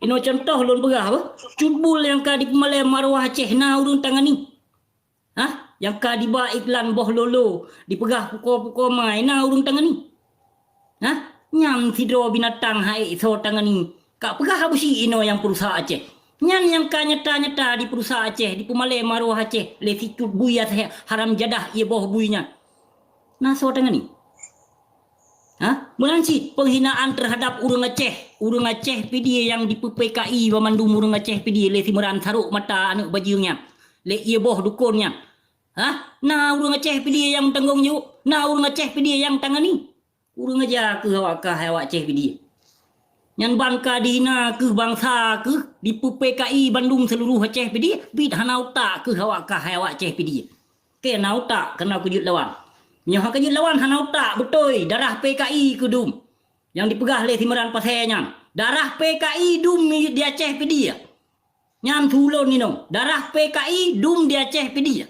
Ino contoh lon begah apa? Cubul yang ka di Pemalai Marwah Aceh na urung tangani. Yang ka di ba iklan boh lolo, dipegah pukul-pukul mai na urung tangani. Nyam tidro binatang hai so tangani. Kak pegah apa si ino yang perusahaan Aceh. Nyan yang ka nyata-nyata di perusahaan Aceh, di Pemalai Marwah Aceh, le sicut buyat haram jadah ia boh buynya. Na so tangani. Melanci penghinaan terhadap urang Aceh PD yang di PPKI Bamandum urang Aceh PD le simeran saruk mata anak bajingnya le ia boh dukunnya. Na urang Aceh PD yang tanggung jawab, na urang Aceh PD yang tangani. Urang aja ke awak Aceh PD. Yang bangka dihina ke bangsa ke di PPKI Bandung seluruh Aceh PD bid hanau tak ke awak Aceh PD. Ke nau tak kena kujut lawan. Nyoh kajut lawan hanau tak betul darah PKI kudum yang dipegah oleh Timeran Pasenya. Darah PKI dum di Aceh PD. Nyam tulon ni no. Darah PKI dum di Aceh PD.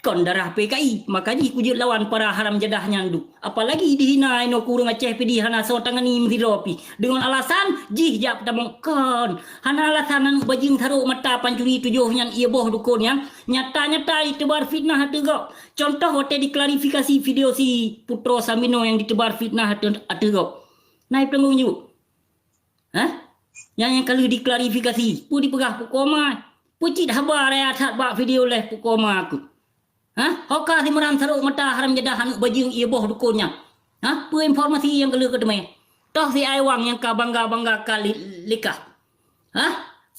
Kon darah PKI makanya kujut lawan para haram jadah nyandu. Apalagi dihina ino kurung Aceh PD hana so tangani mziropi dengan alasan jih jap tamong kon hana alasan anu bajing tharuk mata pancuri tujuh yang ia boh dukun yang nyata-nyata ditebar fitnah tegok. Contoh hotel diklarifikasi video si Putro Samino yang ditebar fitnah tegok. Naik tanggung jawab. Yang kalau diklarifikasi pu dipegah pukoma pucit habar ya tak bak video leh pukoma aku. Hoka Timeran saruk mata haram jadah hanuk bajing ia boh dukunnya. Pu informasi yang kalau ketemu. Toh si Aiwang yang ka bangga-bangga kali likah.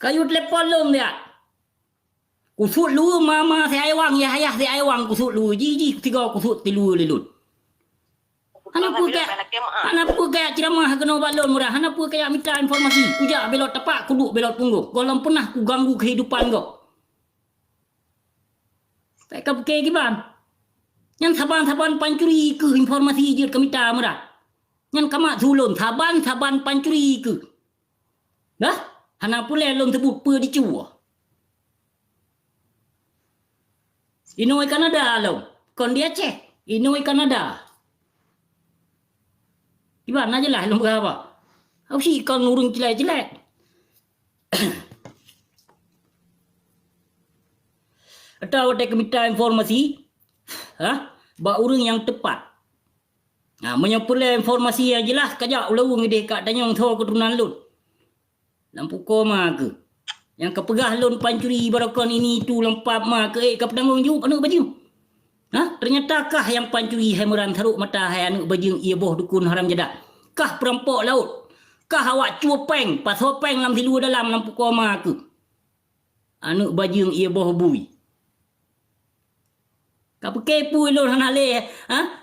Kayu telepon lom dia. Kusut lu mama si Aiwang ya ayah si Aiwang kusut lu jiji tiga kusut tilu lelun. Hanapu kayak ceramah kena balon murah. Hanapu kayak minta informasi. Kujak belot tapak kuduk belot punggung. Golong pernah ku ganggu kehidupan kau. Tak kau gimana? Yang saban-saban pancuri ke informasi je kami minta murah. Yang kamak zulun saban-saban pancuri ke. Hanapu lelon sebut pe dicua. Inoi Kanada lo. Kon dia Aceh. Inoi Kanada. Gimana je lah lomba apa? Aku sih kau ngurung jelek-jelek. Atau ada minta informasi, bak urang yang tepat. Menyempurna informasi yang jelas kajak ulung ide kat tanyong tho keturunan lun. Lampu koma ke. Yang kepegah lun pancuri barakon ini tu lempap ma ke tanggung jawab anak baju. Ternyata kah yang pancuri hemeran tharuk mata hai anak bajing ia boh dukun haram jadah? Kah perampok laut? Kah awak cuapeng pas hopeng lam tilu dalam lampu koma ke? Anak bajing ia boh bui. Kah kepu ilun hanale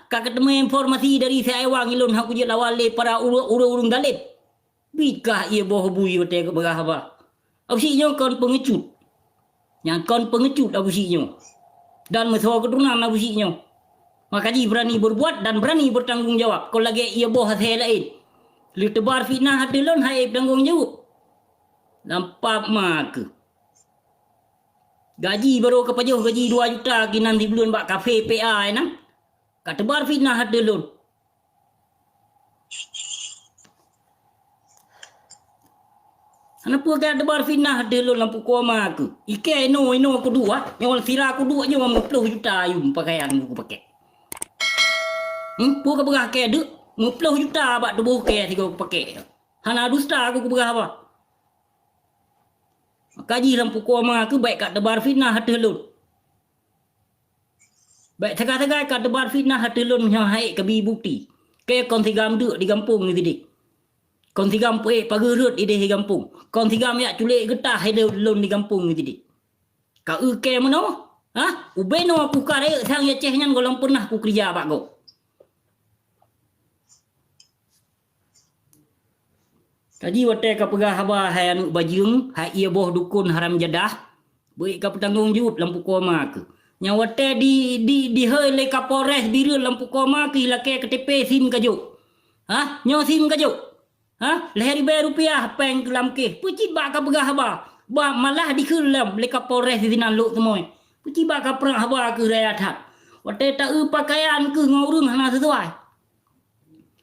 kah ketemu informasi dari si Aiwang ilun hak kujit lawale para urung dalib. Bikah ia boh bui betul ke berah apa? Abusinya kon pengecut. Yang kon pengecut abusinya. Dan mesra keturunan abusinya. Makanya berani berbuat dan berani bertanggung jawab. Kalau lagi ia boh hasil lain. Lu tebar fitnah hati lon hai bertanggung jawab. Lampak mak. Gaji baru kepajuh gaji 2 juta kinan di bulan bak kafe PA enam. Kat tebar fitnah hati lon. Kenapa kau tebar fitnah hati lon lampu koma aku? Ike ino kedua. Yang sirah kedua je 50 juta ayum pakaian aku pakai. Pu ke berah ke duk 50 juta bak tubuh ke tiga aku pakai. Hana dusta aku berah apa? Kaji lampu koma aku baik kat tebar fitnah hati lon. Baik tegak-tegak kat tebar fitnah hati lon yang haik ke bukti. Ke kon tigam duk di kampung ni tadi. Kon tigam pagerut ide di kampung. Kon tigam ya culik getah ide lon di kampung ni tadi. Ka ke mano? Ubeno aku kare sang ya Aceh nyan golong pernah aku kerja bak go. Tadi wate ka pegah haba hai anu bajing, hai ia boh dukun haram jadah. Baik ka petanggung jawab lampu koma ke. Yang wate di hei le Kapolres Bira lampu koma ke ilake KTP SIM kajuk. Nyo SIM kajuk. Leher rupiah peng kelam ke. Puci bak ka pegah haba. Ba malah dikelam le Kapolres sinan luk semua. Puci bak ka perang haba ke raya that. Wate tak pakaian ke ngurung hana sesuai.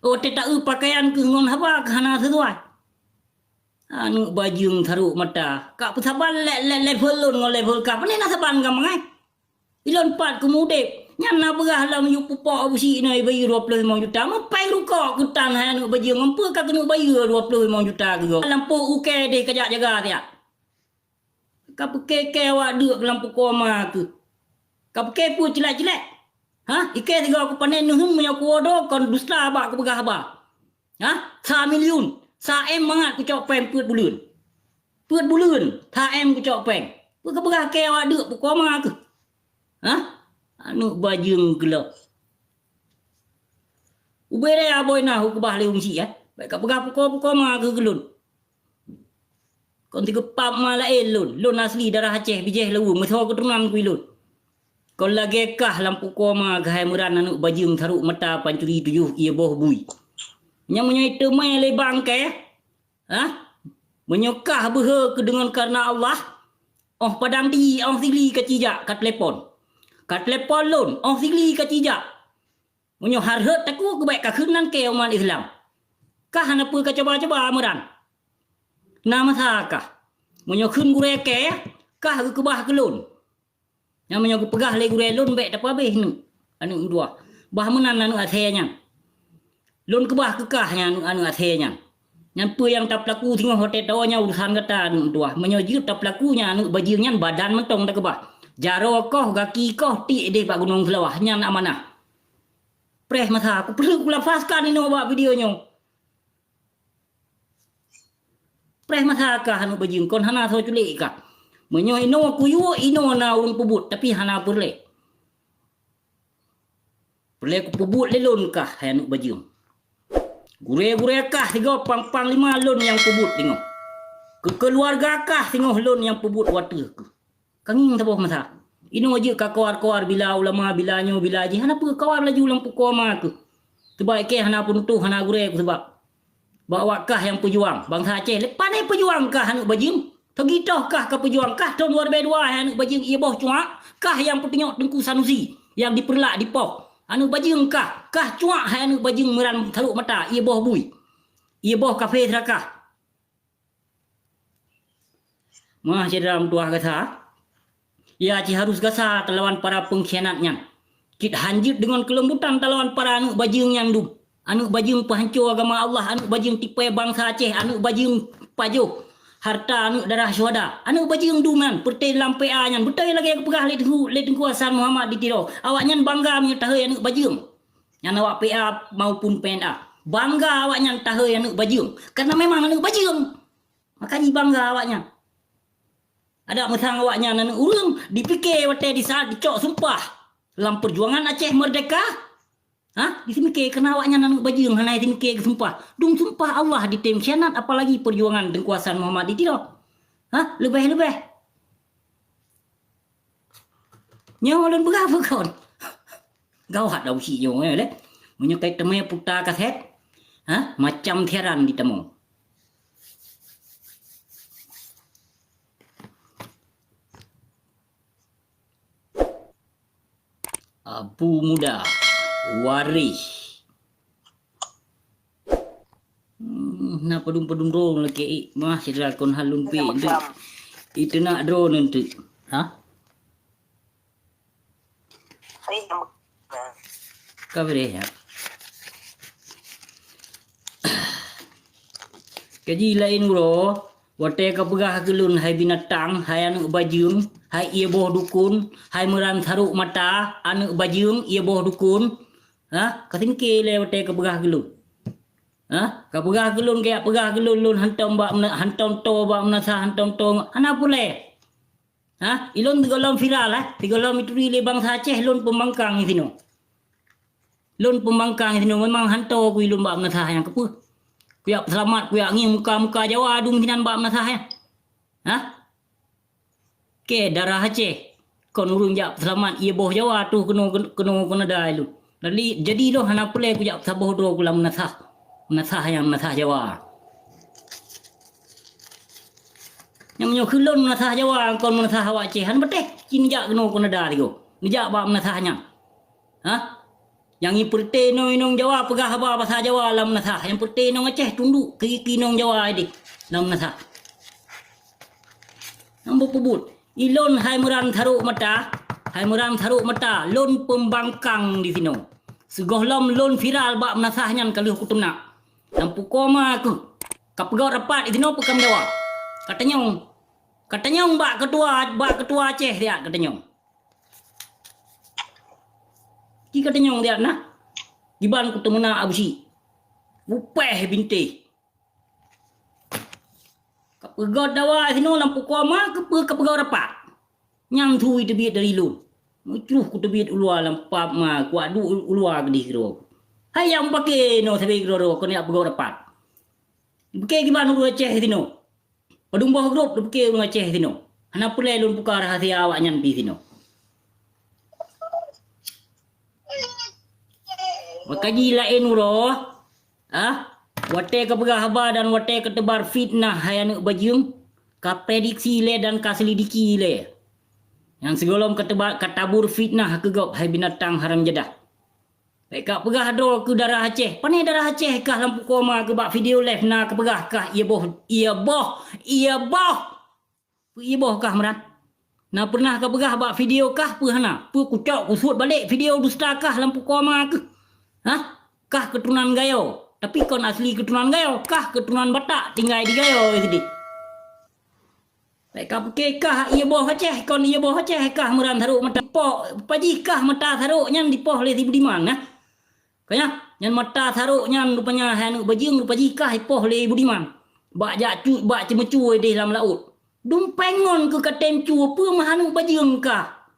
Ote tak pakaian ke ngon haba kana sesuai. Anu bajung tharuk mata. Kak pesaban level lon ngol level ka. Pane na saban ka mangai. Ilon pat kemude. Nyana berah lam yu pupa busi nai bayi 25 juta. Mapai ruka kutan anu bajung empu ka kena bayi 25 juta ke. Lampu uke deh kajak jaga dia. Ka peke awak duk lampu koma ke. Ka peke pu jelek-jelek. Ha? Ike tiga aku panen nuhum punya kuodo kon dusta abak ke begah abak. Ha? 3 million. Sa em mangat ku cok peng put bulan. Put bulan. Tha em ku cok peng. Ku ke begah ke awak duk pu koma ke. Ha? Anu bajung gelap. Ubere aboy nah ku bah leung si ya. Baik ka begah pu koma ke gelun. Kon tiga pap mala elun. Lun asli darah Aceh bijeh lewu. Metho keturunan ku ilun. Kon lagi kah lampu koma gahai muran anu bajung tharuk mata pancuri 7 ia boh bui. Yang menyai temai lebang ke, ha? Menyokah behe ke dengan karena Allah. Oh padang di, oh sili ke cijak kat telepon. Kat telepon lon, oh sili ke cijak. Menyo harhet taku ke baik kakenan ke umat Islam. Kah hana pu ke coba-coba muran. Nama sakah. Menyo khun gure ke, kah ke bah ke lon. Yang menyo pegah le gure lon baik tak apa nu. Anu dua. Bah menan anu athenya. Lon kebah kekahnya anu athenya. Yang pu yang tak pelaku tengok hotel tawanya urusan kata anu tua. Menyojut tak pelakunya anu bajirnya badan mentong tak kebah. Jaro koh gaki koh ti deh pak gunung kelawah nyan amanah. Preh masa aku perlu kulapaskan ini buat videonya. Preh masa kah anu bajing kon hana so culik kah. Menyo ino kuyu ino na urung pebut tapi hana perle. Perle ku pebut lelon kah anu bajing. Gure-gure kah tiga pang 5 lon yang pebut tengok. Keluarga kah tengok lon yang pebut water ke. Kanging taboh masa. Ino aja ka kawar-kawar bila ulama bila nyo bila aja hana pu kawar laju lampu koma ke. Sebab ke hana pun tu hana gure ku sebab. Bawa kah yang pejuang bangsa Aceh lepas ni pejuang kah anu bajing. Tegitoh kah ke pejuang kah tahun 2002 anu bajing ia boh cuak kah yang petengok Tengku Sanusi yang diperlak di Poh. Anu bajing kah cuak hai anu bajing meran tharuk mata ia boh bui. Ia boh kafe serakah. Mah dalam tuah kata. Ya ci harus gasa terlawan para pengkhianatnya. Cit hanjut dengan kelembutan terlawan para anu bajing yang dum. Anu bajing penghancur agama Allah, anu bajing tipai bangsa Aceh, anu bajing pajuh harta anu darah syuhada. Anu bajing duman pertai dalam PA nyan. Betul lagi aku pegah le Tengku Hasan Muhammad di Tiro. Awaknya bangga menyatakan anu bajing. Yang awak PA maupun PNA. Bangga awaknya tahu anu bajing. Karena memang anu bajing. Makanya bangga awaknya. Ada mesang awaknya anu urang dipikir wate di saat dicok sumpah dalam perjuangan Aceh merdeka. Ha? Disemikir kena awaknya anu bajing hana disemikir sumpah. Dung sumpah Allah ditem khianat apalagi perjuangan Tengku Hasan Muhammad di Tiro. Ha? Lebih-lebih. Nyolon berapa kawan? Gawat dah usi yo le. Menyokai temai putar kaset. Ha? Macam teran ditemu. Abu muda waris. Na pedum-pedum drone lagi mah sidra kon halun pi itu nak drone nanti. Ha? Kabeh ya. Kaji lain bro. Wate ka pegah gelun hai binatang, hai anu bajung, hai ia boh dukun, hai meran tharuk mata, anu bajung ia boh dukun. Ha? Katingke le wate ka pegah gelun. Ha? Ka pegah gelun ke pegah gelun lun hantam ba hantam to ba menasa hantam to. Ana pule. Ha? Ilon tigolom viral lah. Tigolom itu le bangsa Aceh lun pembangkang di sini. Lun pembangkang di sini memang hantam ku ilun ba menasa yang kepu. Kuyak selamat kuyak nging muka-muka Jawa adung hinan bak menasah ya. Ha? Ke darah Aceh. Kon urung jak selamat ia boh Jawa tu kena dah lu. Jadi lo hana pule kuyak saboh do kula menasah. Menasah yang menasah Jawa. Yang menyo kelon menasah Jawa kon menasah awak Aceh han beteh. Kini jak kena dah ligo. Ni jak bak menasahnya. Ha? Yang i perteno inong Jawa pegah haba bahasa Jawa lam nasah. Yang perteno Aceh tunduk ke kinong Jawa di lam nasah. Nampu pebut. Ilon hai meran tharuk mata. Hai meran tharuk mata. Lon pembangkang di sini. Segoh lom lon viral bak menasah nyan kaluh kutumna. Nampu koma aku. Kapegau rapat di sini pekam Jawa. Katanya bak ketua Aceh dia katanya. Ki katanya dia nah. Giban kutumna abusi. Upeh binti. Kapegau dawa sini lampu koma kapegau rapat. Nyang thui tebit dari lu. Mucuh ku tebit ulua lampap ma kuat du ulua gedi kiro. Hai yang pakai no sabi kiro ko ni apegau rapat. Pakai gimana lu Aceh sini. Padung bawah grup pakai lu Aceh sini. Hana pulai lu buka rahasia awak nyan pi sini. Makaji lain uro. Wate kapegah haba dan wate ketebar fitnah hai anak bajung. Ka prediksi le dan ka selidiki le. Yang segolom katabur fitnah kegop hai binatang haram jadah. Baik kak pegah do ke darah Aceh. Panai darah Aceh kah lampu koma ke bak video live na ke pegah kah ia boh kah merat. Na pernah ke pegah bak video kah pu hana. Pu kucok kusut balik video dusta kah lampu koma ke. Kah keturunan gayo. Tapi kon asli keturunan gayo. Kah keturunan Batak tinggal di gayo jadi. Baik kah kah ia boh Aceh kon ia boh Aceh kah meran tharuk mata po paji kah mata tharuk nyan dipoh le di Budiman nah. Kaya nyan mata tharuk nyan rupanya hanu bajing rupa jikah ipoh le Budiman. Bak jakcu bak cemecu di dalam laut. Dumpengon ke katemcu apa mahanu bajing kah?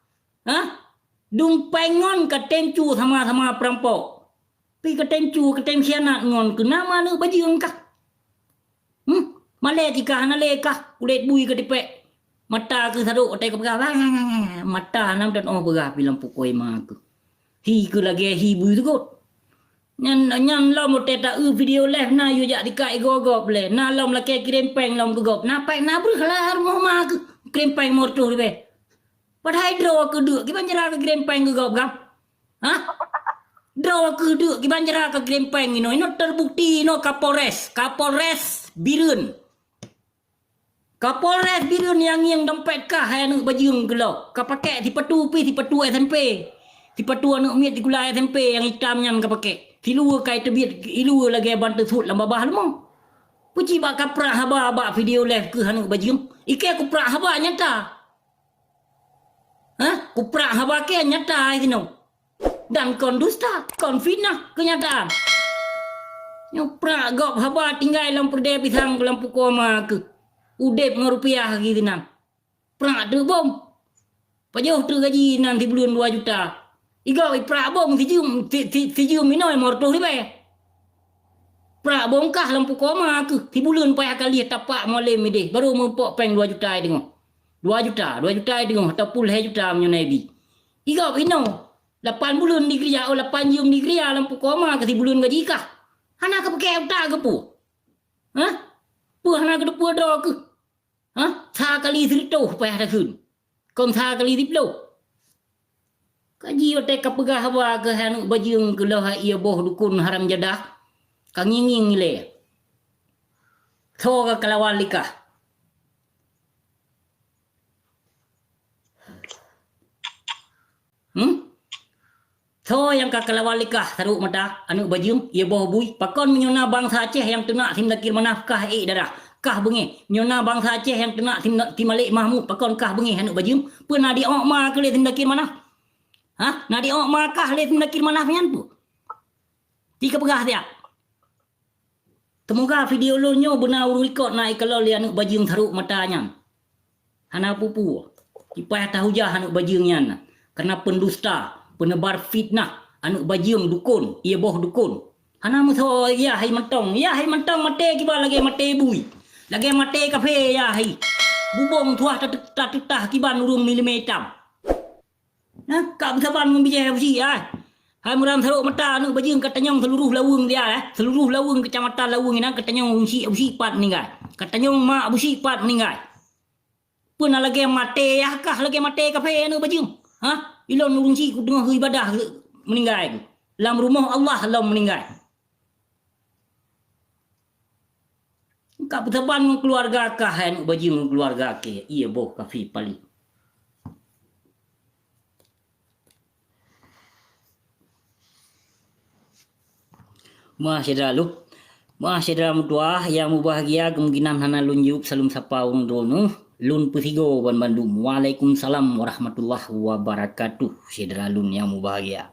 Dumpengon katemcu sama-sama perampok. Pi katemcu katem sianat ngon ke nama nu bajing kah? Malai jika hana le kah kulit bui ke dipek. Mata ke tharuk otai ke pegah. Mata nam dan oh pegah bilang pukoi mak. Hi ke lagi hi bui tu kot. Nyan lom otai tak video live na yu jak dikai gogop le. Na lom laki kirim peng lom gogop. Na peng na ber halar mau mak kirim peng mortuh be. Padahal draw ke duk ki banjara ke kirim peng gogop kam. Draw ke duk ki banjara ke kirim peng ino terbukti ino Kapolres Birun. Kapolres Birun yang dompet kah hai anak bajung gelok. Ka pakai ti petu SMP. Ti petu anak miet di gula SMP yang hitam yang ka pakai. Ti luar kai tebit ilu lagi bantu sut lamba bah lemo. Puji bak kaprak haba video live ke anak bajung. Ike aku prak haba nyata. Ku prak haba ke nyata sino. Dan kon dusta, kon fitnah kenyataan. Yang prak gop haba tinggal dalam perdaya pisang lampu koma ke. Udep dengan rupiah gitu nan. Prak tu bom. Pajuh tu gaji nanti bulan 2 juta. Iga prak bom si jum minoi mortuh ni be. Prak bom kah lampu koma ke. Ti bulan payah kali tapak malam ni deh. Baru mempok peng 2 juta tengok. 2 juta tengok. Tak puluh juta menyonai bi. Iga ino. 8 bulan di kerja. 8 jam di kerja lampu koma ke ti bulan gaji kah. Hana ke pakai utak ke pu. Pu hana ke depu do ke. Tha kali serituh payah dah kun. Kon tha kali diplo. Kaji otak kapegah hawa ke hanu bajung ke lah ia boh dukun haram jadah. Kang nging le. Tho ka kalawan likah. Tho yang ka kalawan likah taruk mata anu bajung ia boh bui. Pakon menyona bangsa Aceh yang tenak tim lakir manafkah darah. Kah bengi nyona bangsa Aceh yang kena tim Malik Mahmud pakon kah bengi hanuk bajum pernah di ok ma ke le tim dakir mana na di ok ma kah le tim dakir mana pian pu tika pegah dia temoga video lo nyo benar record naik kalau le hanuk bajung tharuk matanya hana pupu ipah tahu jah hanuk bajung nyan karena pendusta penebar fitnah hanuk bajung dukun ia boh dukun hana muso ya hai mantong mate kiba lagi mate bui. Lagi mate kafe ya hai. Bubong tuah tatah kiban urung milimeter. Kak bersaban membijai habsi ai. Hai muram tharuk mata anu bajing katanyong seluruh lawung dia Seluruh lawung kecamatan lawung ina katanyong usi pat meninggal. Katanyong mak usi pat meninggal. Pun lagi mate kah lagi mate kafe anu bajing. Ilon urung si ku dengar ibadah meninggal. Lam rumah Allah lam meninggal. Kak berteban dengan keluarga kah yang baju dengan keluarga ke. Iya boh kafi pali. Masyadra lu. Masyadra mutuah yang bahagia kemungkinan hana lunjuk salum sapa wong dono. Lun Putigo Bandung. Waalaikumsalam warahmatullahi wabarakatuh. Syedra lun yang bahagia.